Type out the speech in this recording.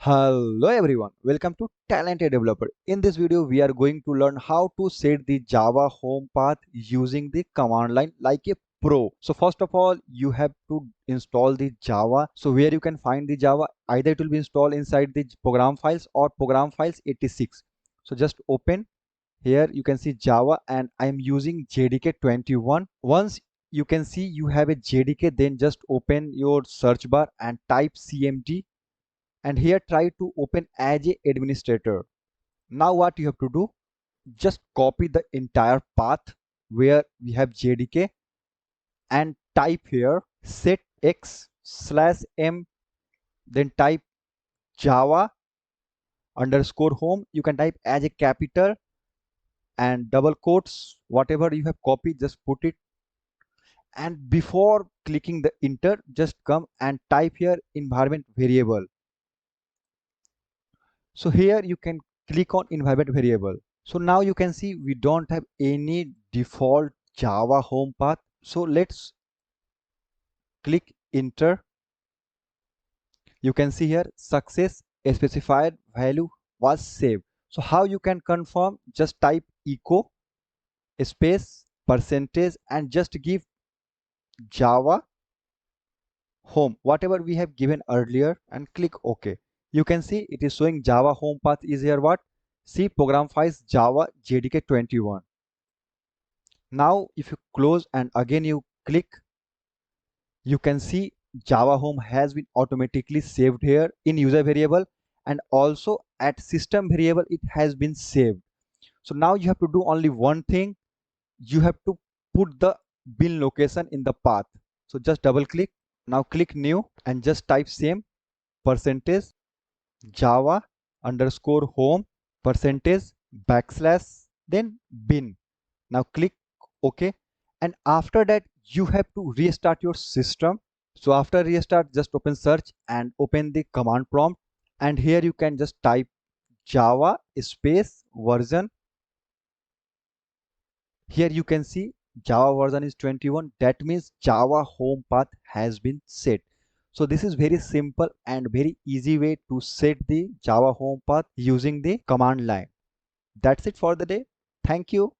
Hello everyone, welcome to Talented Developer. In this video, we are going to learn how to set the Java home path using the command line like a pro. So first of all, you have to install the Java. So where you can find the Java, either it will be installed inside the program files or program files 86. So just open here, you can see Java and I am using JDK 21. Once you can see you have a JDK, then just open your search bar and type CMD and here try to open as a administrator. Now what you have to do, just copy the entire path where we have JDK and type here setx/m, then type Java underscore home. You can type as a capital and double quotes, whatever you have copied, just put it. And before clicking the enter, just come and type here environment variable. So here you can click on environment variable. So now you can see we don't have any default Java home path. So let's click enter. You can see here success specified value was saved. So how you can confirm, just type echo space percentage and just give Java home whatever we have given earlier and click OK. You can see it is showing Java home path is here. What? See program files Java JDK 21. Now if you close and again you click, you can see Java home has been automatically saved here in user variable, and also at system variable it has been saved. So now you have to do only one thing, you have to put the bin location in the path. So just double click, now click new and just type same percentage Java underscore home percentage backslash then bin. Now click OK, and after that you have to restart your system. So after restart, just open search and open the command prompt, and here you can just type Java space version. Here you can see Java version is 21. That means Java home path has been set. So this is very simple and very easy way to set the Java home path using the command line. That's it for the day. Thank you.